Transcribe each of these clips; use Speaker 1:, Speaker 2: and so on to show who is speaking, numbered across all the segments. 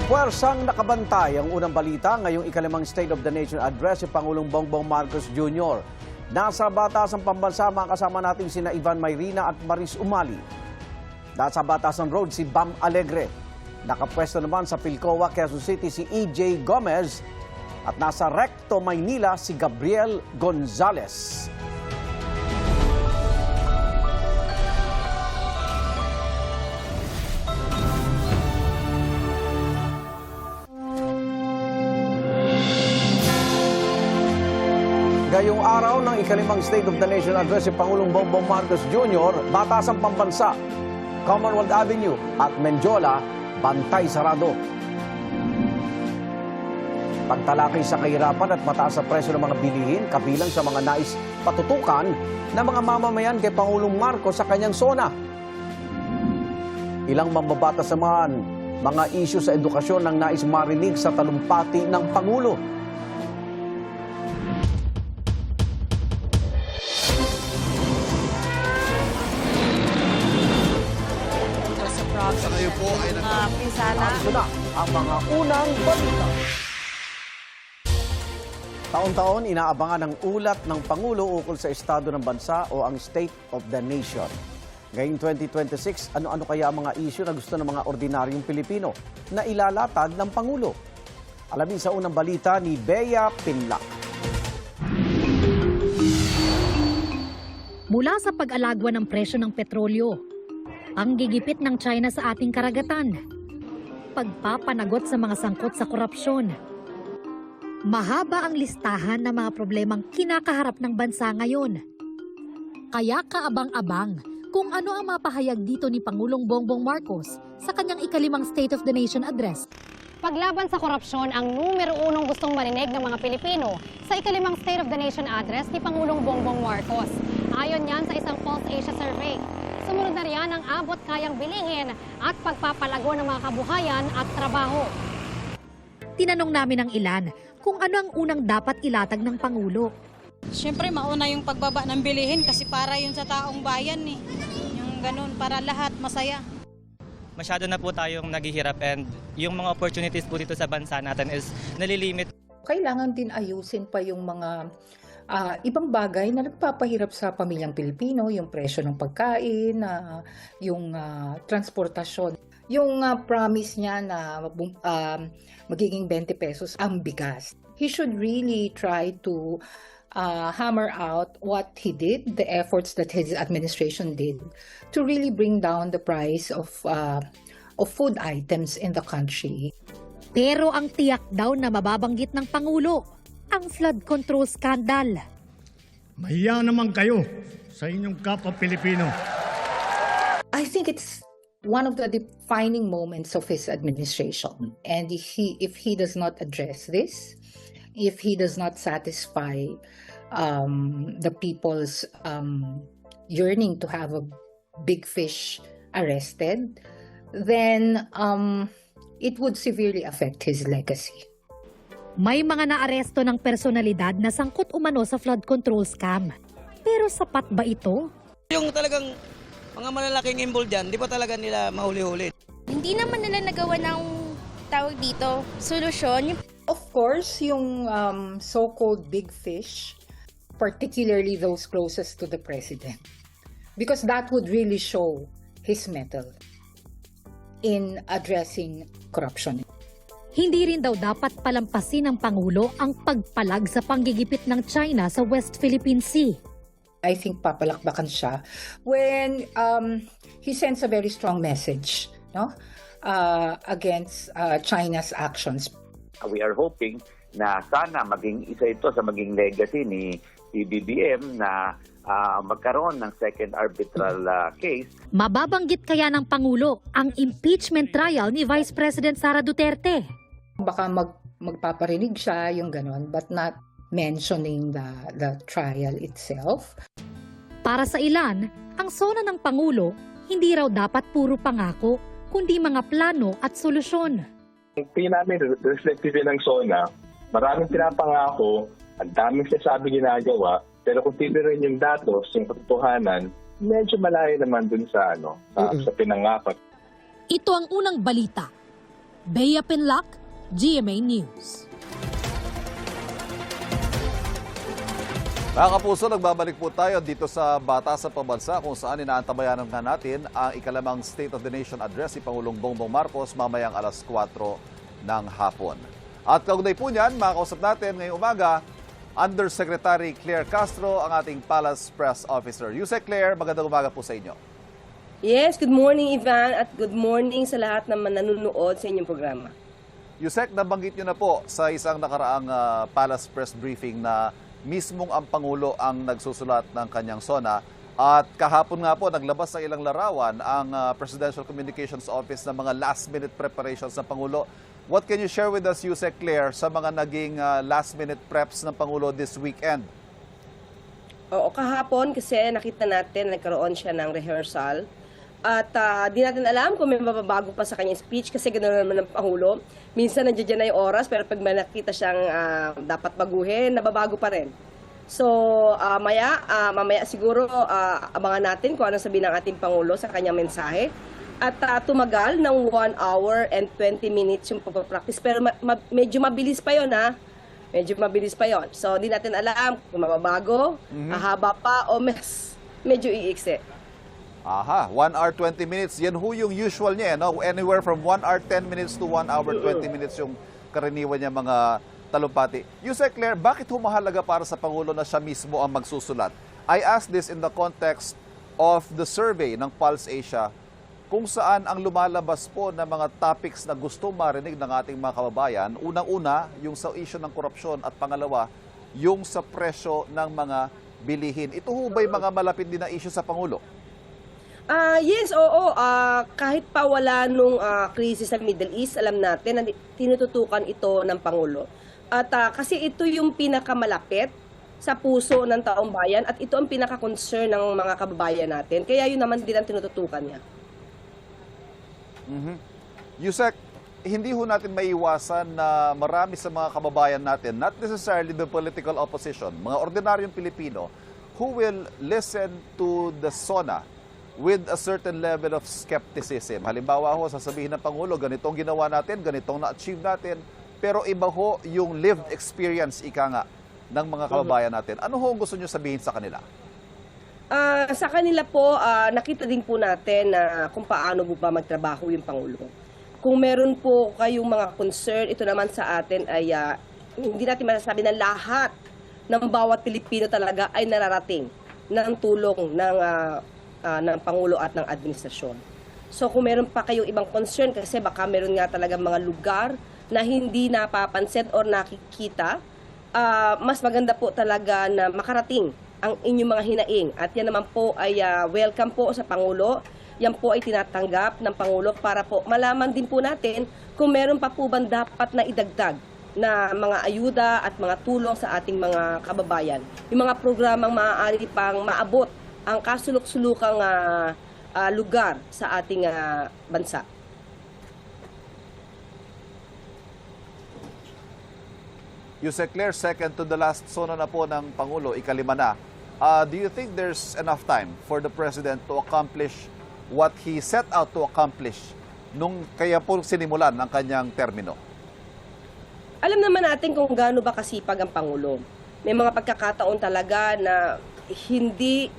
Speaker 1: Puwersang nakabantay ang unang balita ngayong ikalimang State of the Nation Address si Pangulong Bongbong Marcos Jr. Nasa Batasang Pambansa mga kasama natin sina Ivan Mayrina at Maris Umali. Nasa Batasan Road si Bam Alegre. Nakapwesto naman sa Pilcoa, Quezon City si EJ Gomez. At nasa Recto, Maynila si Gabriel Gonzales. Ngayong araw ng ikalimang State of the Nation Address si Pangulong Bongbong Marcos Jr., Batasang Pambansa, Commonwealth Avenue at Menjola, bantay sarado. Pagtalakay sa kahirapan at mataas sa presyo ng mga bilihin, kabilang sa mga nais patutukan ng mga mamamayan kay Pangulong Marcos sa kanyang sona. Ilang mambabatas naman, mga isyu sa edukasyon ng nais marinig sa talumpati ng Pangulo.
Speaker 2: Kayo po ay
Speaker 3: Pinsala.
Speaker 1: Ito na ang mga unang balita. Taon-taon inaabangan ang ulat ng Pangulo ukol sa estado ng bansa o ang State of the Nation. Ngayong 2026, ano-ano kaya ang mga isyu na gusto ng mga ordinaryong Pilipino na ilalatag ng Pangulo? Alamin sa unang balita ni Bea Pinlac.
Speaker 4: Mula sa pag-alagwa ng presyo ng petrolyo, panggigipit ng China sa ating karagatan, pagpapanagot sa mga sangkot sa korupsyon. Mahaba ang listahan ng mga problemang kinakaharap ng bansa ngayon. Kaya kaabang-abang kung ano ang mapahayag dito ni Pangulong Bongbong Marcos sa kanyang ikalimang State of the Nation Address.
Speaker 3: Paglaban sa korupsyon ang numero unong gustong marinig ng mga Pilipino sa ikalimang State of the Nation Address ni Pangulong Bongbong Marcos. Ayon yan sa isang Pulse Asia survey. Sumunod na riyan ang abot kayang bilihin at pagpapalago ng mga kabuhayan at trabaho.
Speaker 4: Tinanong namin ang ilan kung ano ang unang dapat ilatag ng Pangulo.
Speaker 5: Siyempre, mauna yung pagbaba ng bilihin kasi para yun sa taong bayan eh. Yung ganun, para lahat masaya.
Speaker 6: Masyado na po tayong naghihirap and yung mga opportunities po dito sa bansa natin is nalilimit.
Speaker 7: Kailangan din ayusin pa yung mga ibang bagay na nagpapahirap sa pamilyang Pilipino, yung presyo ng pagkain, yung transportasyon. Yung promise niya na magiging 20 pesos ang bigas. He should really try to hammer out what he did, the efforts that his administration did to really bring down the price of food items in the country.
Speaker 4: Pero ang tiyak daw na mababanggit ng Pangulo, ang flood control scandal.
Speaker 8: Mahiya naman kayo sa inyong kapwa Pilipino.
Speaker 7: I think it's one of the defining moments of his administration. And if he does not address this, if he does not satisfy the people's yearning to have a big fish arrested, then it would severely affect his legacy.
Speaker 4: May mga naaresto ng personalidad na sangkot umano sa flood control scam. Pero sapat ba ito?
Speaker 2: yung talagang mga malalaking involved dyan, di pa talaga nila mahuli-huli.
Speaker 9: Hindi naman nila nagawa ng tawag dito, solusyon.
Speaker 7: Of course, yung so-called big fish, particularly those closest to the president, because that would really show his mettle in addressing corruption.
Speaker 4: Hindi rin daw dapat palampasin ng Pangulo ang pagpalag sa panggigipit ng China sa West Philippine Sea.
Speaker 7: I think papalakbakan siya when he sends a very strong message, no, against China's actions.
Speaker 10: We are hoping na sana maging isa ito sa maging legacy ni PBBM na magkaroon ng second arbitral case.
Speaker 4: Mababanggit kaya ng Pangulo ang impeachment trial ni Vice President Sara Duterte?
Speaker 7: Baka magpaparinig siya yung ganon, but not mentioning the trial itself.
Speaker 4: Para sa ilan, ang sona ng Pangulo hindi raw dapat puro pangako, kundi mga plano at solusyon.
Speaker 11: Ang tingin namin, reflective ng SONA, maraming pinapangako, ang daming sinasabi ginagawa, pero kung tinurin yung datos, yung katotohanan, medyo malayo naman dun sa, sa pinangako.
Speaker 4: Ito ang unang balita. Bea Pinlac, GMA News.
Speaker 12: Mga kapuso, nagbabalik po tayo dito sa Batasan Pambansa kung saan inaantabayanan nga natin ang ikalimang State of the Nation Address si Pangulong Bongbong Marcos mamayang alas 4 ng hapon. At kaugnay po niyan, makausap natin ngayong umaga, Undersecretary Claire Castro, ang ating Palace Press Officer. Yusek Claire, magandang umaga po sa inyo.
Speaker 13: Yes, good morning Ivan at good morning sa lahat ng nanonood sa inyong programa.
Speaker 12: Yusek, nabanggit nyo na po sa isang nakaraang Palace Press Briefing na mismong ang Pangulo ang nagsusulat ng kanyang SONA. At kahapon nga po, naglabas ng ilang larawan ang Presidential Communications Office ng mga last-minute preparations ng Pangulo. What can you share with us, Yusek Claire, sa mga naging last-minute preps ng Pangulo this weekend?
Speaker 13: Oo, kahapon kasi nakita natin nagkaroon siya ng rehearsal. At di natin alam kung may mababago pa sa kanyang speech kasi ganoon naman ng Pangulo. Minsan nandiyan na yung oras pero pag may nakita siyang dapat baguhin, nababago pa rin. So mamaya siguro abangan natin kung ano sabihin ng ating Pangulo sa kanyang mensahe. At tumagal ng 1 hour and 20 minutes yung pagpapractice. Pero medyo mabilis pa yon ha. Medyo mabilis pa yon. So di natin alam kung mababago, hahaba pa o medyo iiksi.
Speaker 12: Aha, 1 hour 20 minutes. Yan ho yung usual niya, no? Anywhere from 1 hour 10 minutes to 1 hour 20 minutes yung karaniwan niya mga talumpati. Yusek Claire, bakit humahalaga para sa Pangulo na siya mismo ang magsusulat? I ask this in the context of the survey ng Pulse Asia kung saan ang lumalabas po na mga topics na gusto marinig ng ating mga kababayan. Unang-una, yung sa issue ng korupsyon at pangalawa, yung sa presyo ng mga bilihin. Ito ho ba'y mga malapit din na issue sa Pangulo?
Speaker 13: Yes, oo. Kahit pa wala nung krisis sa Middle East, alam natin na tinututukan ito ng Pangulo. At kasi ito yung pinakamalapit sa puso ng taong bayan at ito ang pinaka-concern ng mga kababayan natin. Kaya yun naman din ang tinututukan niya.
Speaker 12: Yusek, hindi ho natin maiwasan na marami sa mga kababayan natin, not necessarily the political opposition, mga ordinaryong Pilipino, who will listen to the SONA with a certain level of skepticism. Halimbawa ho, sasabihin ng Pangulo, ganitong ginawa natin, ganitong na-achieve natin, pero iba ho yung lived experience, ika nga, ng mga kababayan natin. Ano ho gusto nyo sabihin sa kanila?
Speaker 13: Sa kanila po, nakita din po natin na kung paano po ba magtrabaho yung Pangulo. Kung meron po kayong mga concern, ito naman sa atin ay hindi natin masasabi na lahat ng bawat Pilipino talaga ay nararating ng tulong ng Pangulo at ng administrasyon. So kung meron pa kayong ibang concern kasi baka meron nga talaga mga lugar na hindi napapansin o nakikita, mas maganda po talaga na makarating ang inyong mga hinaing. At yan naman po ay welcome po sa Pangulo. Yan po ay tinatanggap ng Pangulo para po malaman din po natin kung meron pa po bang dapat na idagdag na mga ayuda at mga tulong sa ating mga kababayan. Yung mga programang maaari pang maabot ang kasulok-sulukang lugar sa ating bansa.
Speaker 12: Yusek Claire, second to the last SONA na po ng Pangulo, ikalima na. Do you think there's enough time for the President to accomplish what he set out to accomplish nung kaya po sinimulan ang kanyang termino?
Speaker 13: Alam naman natin kung gaano ba kasipag ang Pangulo. May mga pagkakataon talaga na hindi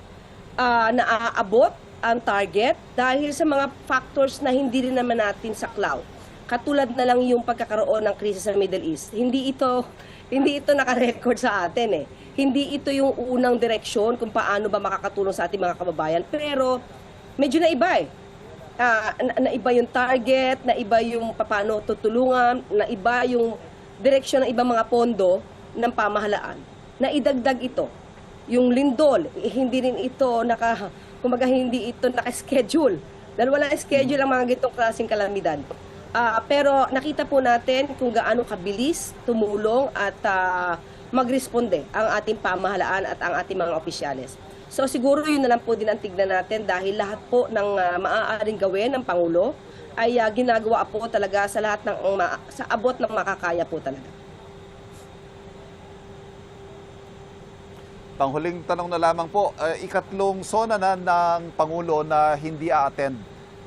Speaker 13: naaabot ang target dahil sa mga factors na hindi rin naman natin saklaw. Katulad na lang yung pagkakaroon ng krisis sa Middle East. Hindi ito naka-record sa atin eh. Hindi ito yung unang direksyon kung paano ba makakatulong sa ating mga kababayan. Pero medyo naiba eh. Naiba yung target, naiba yung paano tutulungan, naiba yung direksyon ng ibang mga pondo ng pamahalaan. Naidagdag ito. Yung lindol, hindi rin ito hindi ito naka-schedule. Dahil wala schedule ang mga gitong klaseng kalamidad. Pero nakita po natin kung gaano kabilis tumulong at magresponde ang ating pamahalaan at ang ating mga opisyales. So siguro yun na lang po din ang tignan natin dahil lahat po ng maaaring gawin ng Pangulo ay ginagawa po talaga sa lahat ng sa abot ng makakaya po talaga.
Speaker 12: Panghuling tanong na lamang po, ikatlong SONA na ng Pangulo na hindi a-attend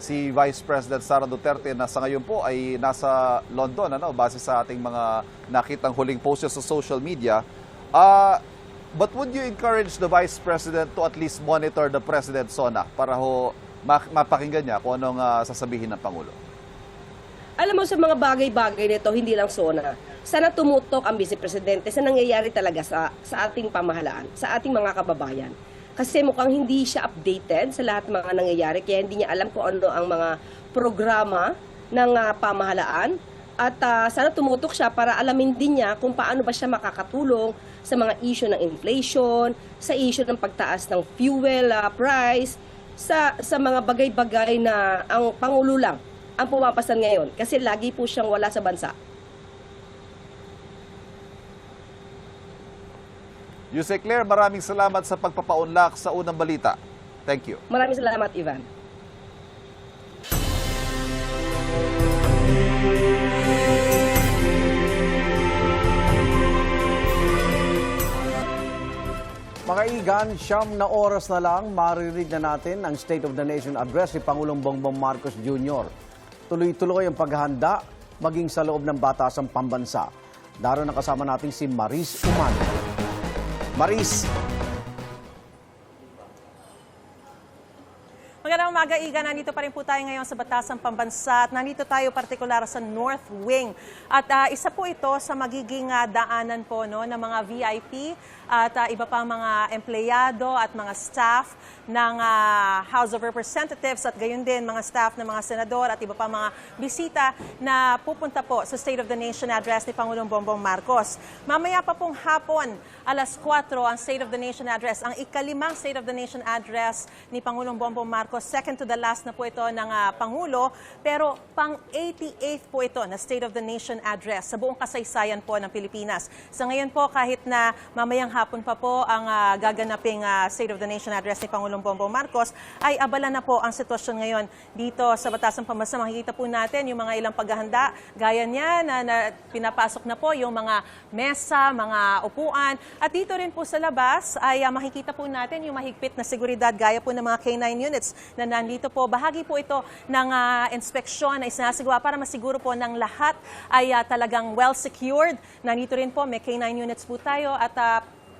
Speaker 12: si Vice President Sara Duterte na sa ngayon po ay nasa London, base sa ating mga nakitang huling posts sa social media. But would you encourage the Vice President to at least monitor the President, Sona, para mapakinggan niya kung anong sasabihin ng Pangulo?
Speaker 13: Alam mo, sa mga bagay-bagay nito, hindi lang SONA. Sana tumutok ang Vice Presidente sa nangyayari talaga sa ating pamahalaan, sa ating mga kababayan. Kasi mukhang hindi siya updated sa lahat ng mga nangyayari, kaya hindi niya alam kung ano ang mga programa ng pamahalaan. At sana tumutok siya para alamin din niya kung paano ba siya makakatulong sa mga issue ng inflation, sa issue ng pagtaas ng fuel price, sa mga bagay-bagay na ang Pangulo lang ang pumapasan ngayon kasi lagi po siyang wala sa bansa.
Speaker 12: Yusek Claire, maraming salamat sa pagpapaunlak sa unang balita. Thank you.
Speaker 13: Maraming salamat, Ivan.
Speaker 1: Mga igan, 9 na oras na lang maririnig na natin ang State of the Nation Address ni Pangulong Bongbong Marcos Jr. Tuloy-tuloy ang paghahanda maging sa loob ng Batasang Pambansa. Daron na kasama natin si Maris Umali. Maris.
Speaker 14: Magandang umaga, Iga. Nandito pa rin po tayo ngayon sa Batasang Pambansa at nandito tayo partikular sa North Wing. At isa po ito sa magiging daanan po ng mga VIP at iba pang mga empleyado at mga staff ng House of Representatives at gayon din mga staff ng mga senador at iba pang mga bisita na pupunta po sa State of the Nation Address ni Pangulong Bongbong Marcos. Mamaya pa pong hapon, alas 4 ang State of the Nation Address, ang ikalimang State of the Nation Address ni Pangulong Bongbong Marcos. Second to the last na po ito ng Pangulo, pero pang 88th po ito na State of the Nation Address sa buong kasaysayan po ng Pilipinas. Sa ngayon po, kahit na mamayang hapon pa po ang gaganaping State of the Nation Address ni Pangulong Bongbong Marcos, ay abala na po ang sitwasyon ngayon dito sa Batasang Pambansa. Makikita po natin yung mga ilang paghahanda. Gaya niya na pinapasok na po yung mga mesa, mga upuan. At dito rin po sa labas ay makikita po natin yung mahigpit na seguridad gaya po ng mga K9 units na nandito po. Bahagi po ito ng inspeksyon na isinasagawa para masiguro po ng lahat ay talagang well secured. Nandito rin po may K9 units po tayo at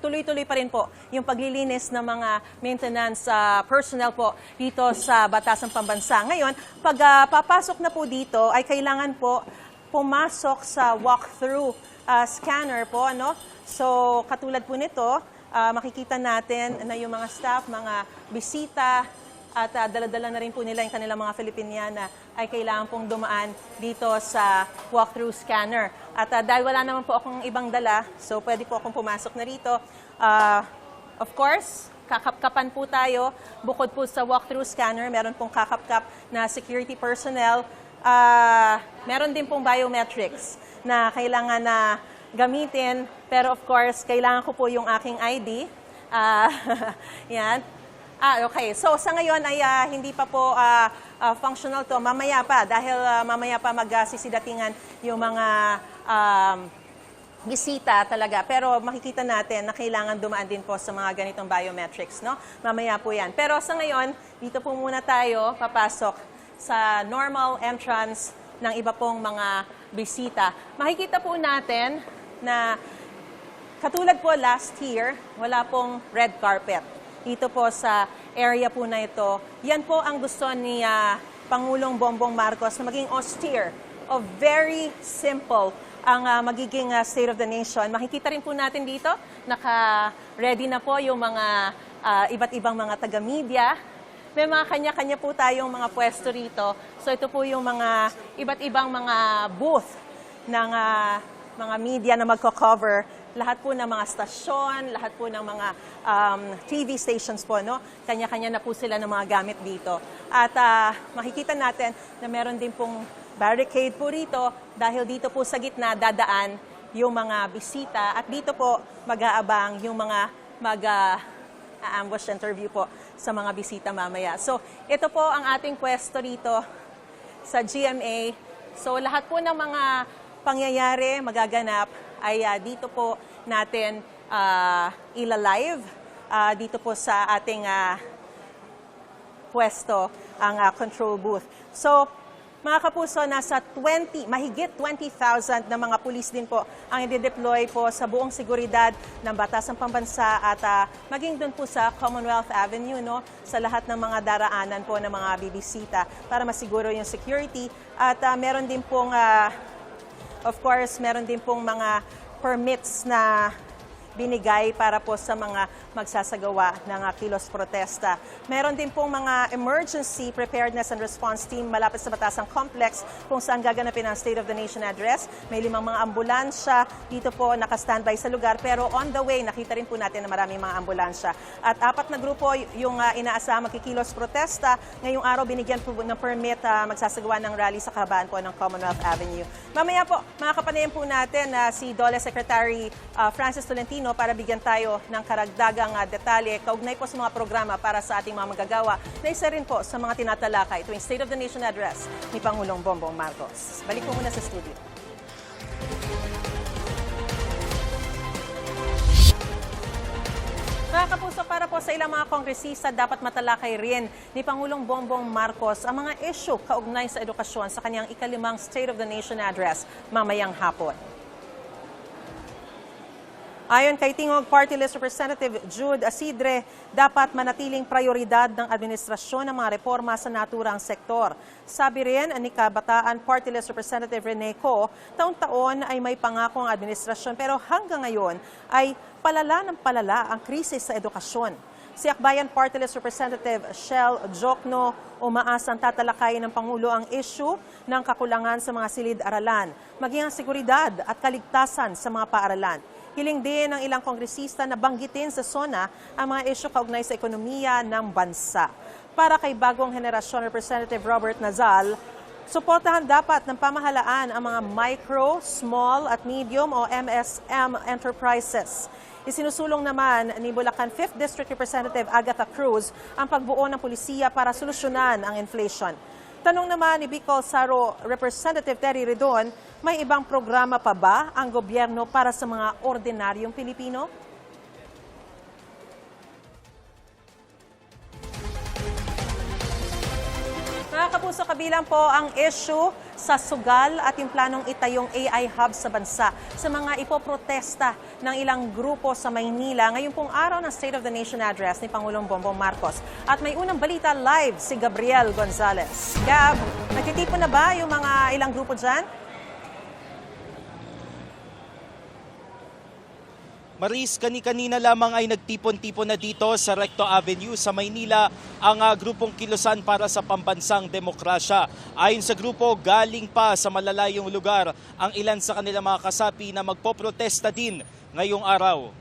Speaker 14: tuloy-tuloy pa rin po yung paglilinis ng mga maintenance personnel po dito sa Batasang Pambansa. Ngayon, pag papasok na po dito ay kailangan po pumasok sa walk-through scanner po, So, katulad po nito, makikita natin na yung mga staff, mga bisita, at dala-dala na rin po nila yung kanilang mga Filipiniana ay kailangan pong dumaan dito sa walk-through scanner. At dahil wala naman po akong ibang dala, so pwede po akong pumasok na rito. Of course, kakapkapan po tayo. Bukod po sa walk-through scanner, meron pong kakapkap na security personnel. Meron din pong biometrics na kailangan na gamitin. Pero of course, kailangan ko po yung aking ID. Yan. Okay. So sa ngayon ay hindi pa po functional to. Mamaya pa dahil mamaya pa magsisidatingan yung mga bisita talaga. Pero makikita natin na kailangan dumaan din po sa mga ganitong biometrics, Mamaya po 'yan. Pero sa ngayon, dito po muna tayo papasok sa normal entrance ng iba pong mga bisita. Makikita po natin na katulad po last year, wala pong red carpet. Dito po sa area po na ito, yan po ang gusto ni Pangulong Bongbong Marcos na maging austere o very simple ang magiging State of the Nation. Makikita rin po natin dito, naka-ready na po yung mga iba't ibang mga taga-media. May mga kanya-kanya po tayong mga pwesto rito. So ito po yung mga iba't ibang mga booth ng mga media na magko-cover lahat po ng mga stasyon, lahat po ng mga TV stations po, Kanya-kanya na po sila ng mga gamit dito. At makikita natin na meron din pong barricade po rito dahil dito po sa gitna dadaan yung mga bisita at dito po mag-aabang yung mga ambush interview po sa mga bisita mamaya. So, ito po ang ating pwesto rito sa GMA. So, lahat po ng mga pangyayari, magaganap, ay dito po natin ila-live dito po sa ating pwesto ang control booth. So, mga kapuso, nasa mahigit 20,000 na mga pulis din po ang i-deploy po sa buong seguridad ng Batasang Pambansa at maging doon po sa Commonwealth Avenue, no, sa lahat ng mga daraanan po ng mga bibisita para masiguro yung security. At meron din pong, of course, meron din pong mga permits na binigay para po sa mga magsasagawa ng kilos protesta. Meron din pong mga emergency preparedness and response team malapit sa Batasang Complex kung saan gaganapin ang State of the Nation address. May 5 mga ambulansya dito po nakastandby sa lugar, pero on the way nakita rin po natin na maraming mga ambulansya. At 4 na grupo yung inaasahan magkikilos protesta. Ngayong araw binigyan po ng permit magsasagawa ng rally sa kahabaan po ng Commonwealth Avenue. Mamaya po, makakapanayan po natin si DOLE Secretary Francis Tolentino para bigyan tayo ng karagdagang detalye kaugnay po sa mga programa para sa ating mga manggagawa na isa rin po sa mga tinatalakay tuwing State of the Nation address ni Pangulong Bongbong Marcos. Balik po muna sa studio. Mga kapuso, para po sa ilang mga kongresista, dapat matalakay rin ni Pangulong Bongbong Marcos ang mga issue kaugnay sa edukasyon sa kanyang ika-5 State of the Nation address mamayang hapon. Ayon kay Tingog Party List Representative Jude Asidre, dapat manatiling prioridad ng administrasyon ng mga reforma sa naturang sektor. Sabi rin ni Kabataan Party List Representative Rene Co, taon-taon ay may pangako ang administrasyon pero hanggang ngayon ay palala ng palala ang krisis sa edukasyon. Si Akbayan Party List Representative Shell Jokno umaasang tatalakayin ng Pangulo ang issue ng kakulangan sa mga silid-aralan, maging ang seguridad at kaligtasan sa mga paaralan. Hiling din ng ilang kongresista na banggitin sa SONA ang mga isyu kaugnay sa ekonomiya ng bansa. Para kay bagong henerasyon Representative Robert Nazal, suportahan dapat ng pamahalaan ang mga micro, small at medium o MSM enterprises. Isinusulong naman ni Bulacan 5th District Representative Agatha Cruz ang pagbuo ng pulisiya para solusyonan ang inflation. Tanong naman ni Bicol Saro Representative Terry Redon, may ibang programa pa ba ang gobyerno para sa mga ordinaryong Pilipino? Mga kapuso, kabilang po ang issue sa sugal at yung planong itayong AI hub sa bansa sa mga ipoprotesta ng ilang grupo sa Maynila ngayong pong araw ng State of the Nation address ni Pangulong Bongbong Marcos. At may unang balita live si Gabriel Gonzalez. Gab, nagtitipon na ba yung mga ilang grupo dyan?
Speaker 15: Maris, kani-kanina lamang ay nagtipon-tipon na dito sa Recto Avenue sa Maynila ang grupong Kilusan para sa Pambansang Demokrasya. Ayon sa grupo, galing pa sa malalayong lugar ang ilan sa kanilang mga kasapi na magpoprotesta din ngayong araw.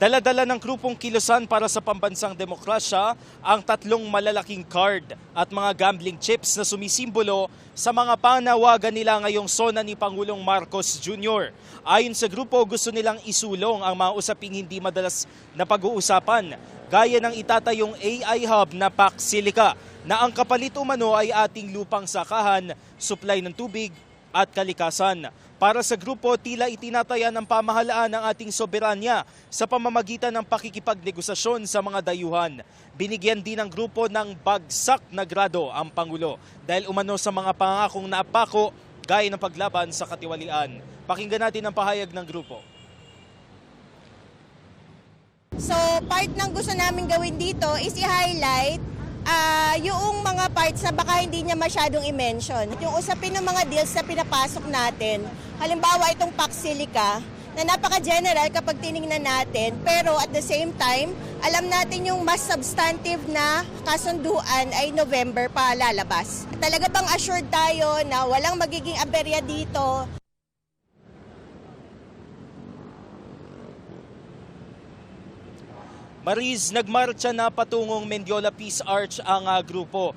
Speaker 15: Dala-dala ng grupong Kilusan para sa Pambansang Demokrasya ang 3 malalaking card at mga gambling chips na sumisimbolo sa mga panawagan nila ngayong SONA ni Pangulong Marcos Jr. Ayon sa grupo, gusto nilang isulong ang mga usaping hindi madalas na pag-uusapan, gaya ng itatayong AI hub na Pac Silica, na ang kapalit umano ay ating lupang sakahan, supply ng tubig at kalikasan. Para sa grupo, tila itinataya ng pamahalaan ang ating soberanya sa pamamagitan ng pakikipagnegosasyon sa mga dayuhan. Binigyan din ng grupo ng bagsak na grado ang Pangulo dahil umano sa mga pangakong naapako gaya ng paglaban sa katiwalian. Pakinggan natin ang pahayag ng grupo.
Speaker 16: So part ng gusto namin gawin dito is i-highlight yung mga parts na baka hindi niya masyadong i-mention. Yung usapin ng mga deals na pinapasok natin, halimbawa itong Pac Silica, na napaka-general kapag tinignan natin, pero at the same time, alam natin yung mas substantive na kasunduan ay November pa lalabas. Talaga bang assured tayo na walang magiging aberya dito?
Speaker 15: Maris, nagmarcha na patungong Mendiola Peace Arch ang grupo.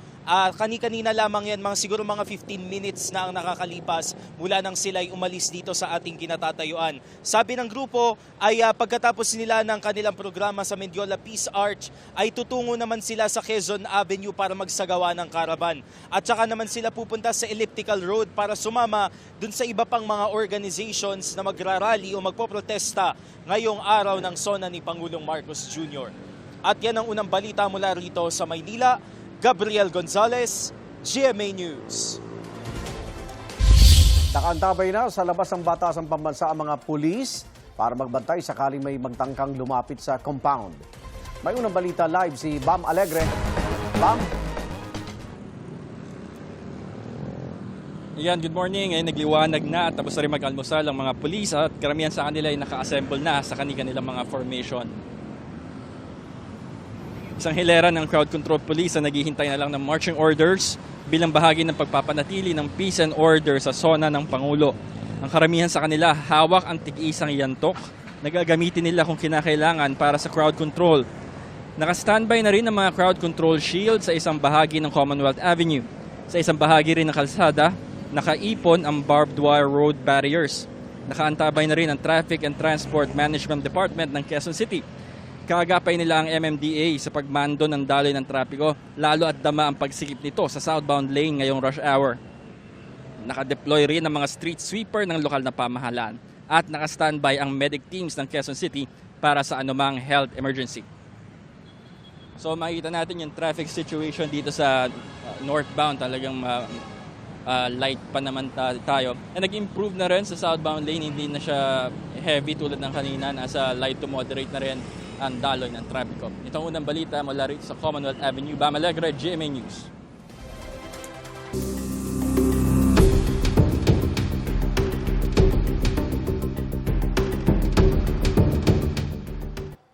Speaker 15: Kani-kanina lamang yan, siguro mga 15 minutes na ang nakakalipas mula nang sila ay umalis dito sa ating kinatatayuan. Sabi ng grupo ay pagkatapos nila ng kanilang programa sa Mendiola Peace Arch ay tutungo naman sila sa Quezon Avenue para magsagawa ng karaban. At saka naman sila pupunta sa Elliptical Road para sumama dun sa iba pang mga organizations na magrarally o magpoprotesta ngayong araw ng SONA ni Pangulong Marcos Jr. At yan ang unang balita mula rito sa Maynila. Gabriel Gonzalez, GMA News.
Speaker 1: Nakaantabay na sa labas ng batasang pambansa ang mga pulis para magbantay sakaling may magtangkang lumapit sa compound. May unang balita live si Bam Alegre. Bam?
Speaker 17: Yan, good morning. Ngayon nagliwanag na at tapos na rin mag-almusal ang mga pulis at karamihan sa kanila ay naka-assemble na sa kanilang mga formation. Isang hilera ng crowd control police na naghihintay na lang ng marching orders bilang bahagi ng pagpapanatili ng peace and order sa zona ng Pangulo. Ang karamihan sa kanila hawak ang tig-isang yantok na gagamitin nila kung kinakailangan para sa crowd control. Naka-standby na rin ang mga crowd control shield sa isang bahagi ng Commonwealth Avenue. Sa isang bahagi rin ng kalsada, nakaipon ang barbed wire road barriers. Nakaantabay na rin ang Traffic and Transport Management Department ng Quezon City. Kaagapay nila ang MMDA sa pagmando ng daloy ng trapiko, lalo at dama ang pagsikip nito sa southbound lane ngayong rush hour. Nakadeploy rin ang mga street sweeper ng lokal na pamahalaan at nakastandby ang medic teams ng Quezon City para sa anumang health emergency. So makikita natin yung traffic situation dito sa northbound, talagang light pa naman tayo. And nag-improve na rin sa southbound lane, hindi na siya heavy tulad ng kanina, nasa light to moderate na rin ang daloy ng trapiko. Itong unang balita mula rito sa Commonwealth Avenue, Bam Alegre, GMA News.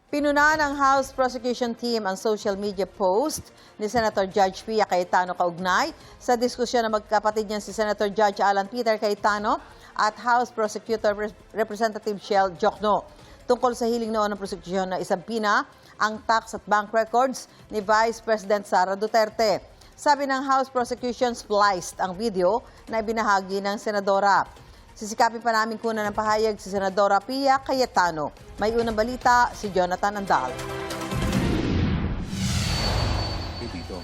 Speaker 18: Pinuna ng House Prosecution Team ang social media post ni Senator Judge Pia Cayetano kaugnay sa diskusyon ng magkapatid niyan si Senator Judge Alan Peter Cayetano at House Prosecutor Representative Shell Jokno tungkol sa hiling noon ng prosecution na isampina ang tax at bank records ni Vice President Sara Duterte. Sabi ng House Prosecution, spliced ang video na ibinahagi ng Senadora. Sisikapin pa namin kunan ng pahayag si Senadora Pia Cayetano. May unang balita si Jonathan Andal.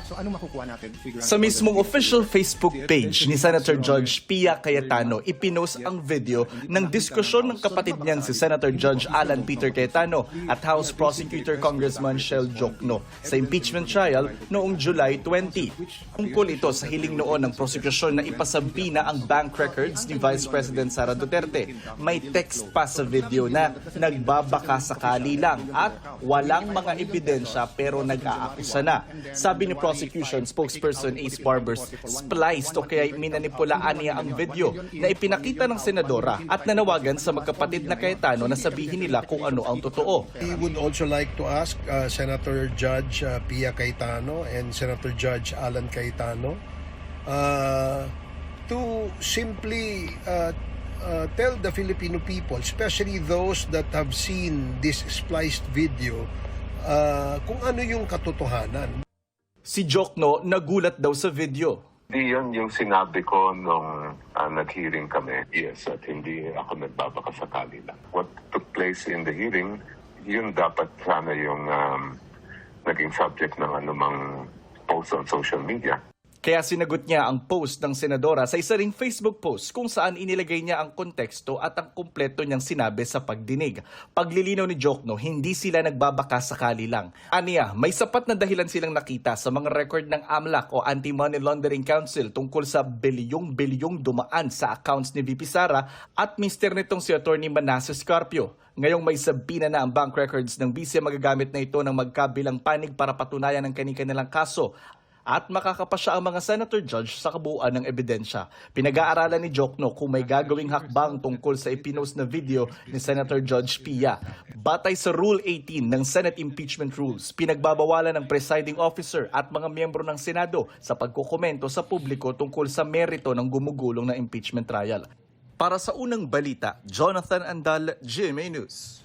Speaker 19: So ano makukuha natin?
Speaker 20: Sa mismong official Facebook page ni Senator Judge Pia Cayetano, ipinost ang video ng diskusyon ng kapatid niyang si Senator Judge Alan Peter Cayetano at House Prosecutor Congressman Shell Jokno sa impeachment trial noong July 20. Tungkol ito sa hiling noon ng prosekusyon na ipasampina ang bank records ni Vice President Sara Duterte. May text pa sa video na nagbabaka sakali lang at walang mga ebidensya pero nag-aakusa na. Sabi ni prosecution spokesperson Ace Barbers, spliced o kaya minanipulaan niya ang video na ipinakita ng senadora at nanawagan sa magkapatid na Cayetano na sabihin nila kung ano ang totoo.
Speaker 19: We would also like to ask Senator Judge Pia Cayetano and Senator Judge Alan Cayetano to simply tell the Filipino people, especially those that have seen this spliced video, kung ano yung katotohanan.
Speaker 20: Si Jokno nagulat daw sa video.
Speaker 21: Hindi yun yung sinabi ko nung nag-hearing kami. Yes, at hindi ako nagbabakasakali lang. What took place in the hearing, yun dapat sana yung naging subject ng anumang post on social media.
Speaker 20: Kaya sinagot niya ang post ng senadora sa isa ring Facebook post kung saan inilagay niya ang konteksto at ang kumpleto niyang sinabi sa pagdinig. Paglilinaw ni Jokno, hindi sila nagbabaka sakali lang. Aniya, may sapat na dahilan silang nakita sa mga record ng AMLAC o Anti-Money Laundering Council tungkol sa bilyong-bilyong dumaan sa accounts ni VP Sara at mister nitong si Atty. Manasseh Scarpio. Ngayong may sabina na ang bank records ng BC magagamit na ito ng magkabilang panig para patunayan ang kanilang kaso. At makakapasya ang mga senator judge sa kabuuan ng ebidensya. Pinag-aaralan ni Jokno kung may gagawing hakbang tungkol sa ipinost na video ni Senator Judge Pia. Batay sa Rule 18 ng Senate Impeachment Rules, pinagbabawalan ng presiding officer at mga miyembro ng Senado sa pagkukomento sa publiko tungkol sa merito ng gumugulong na impeachment trial. Para sa unang balita, Jonathan Andal, GMA News.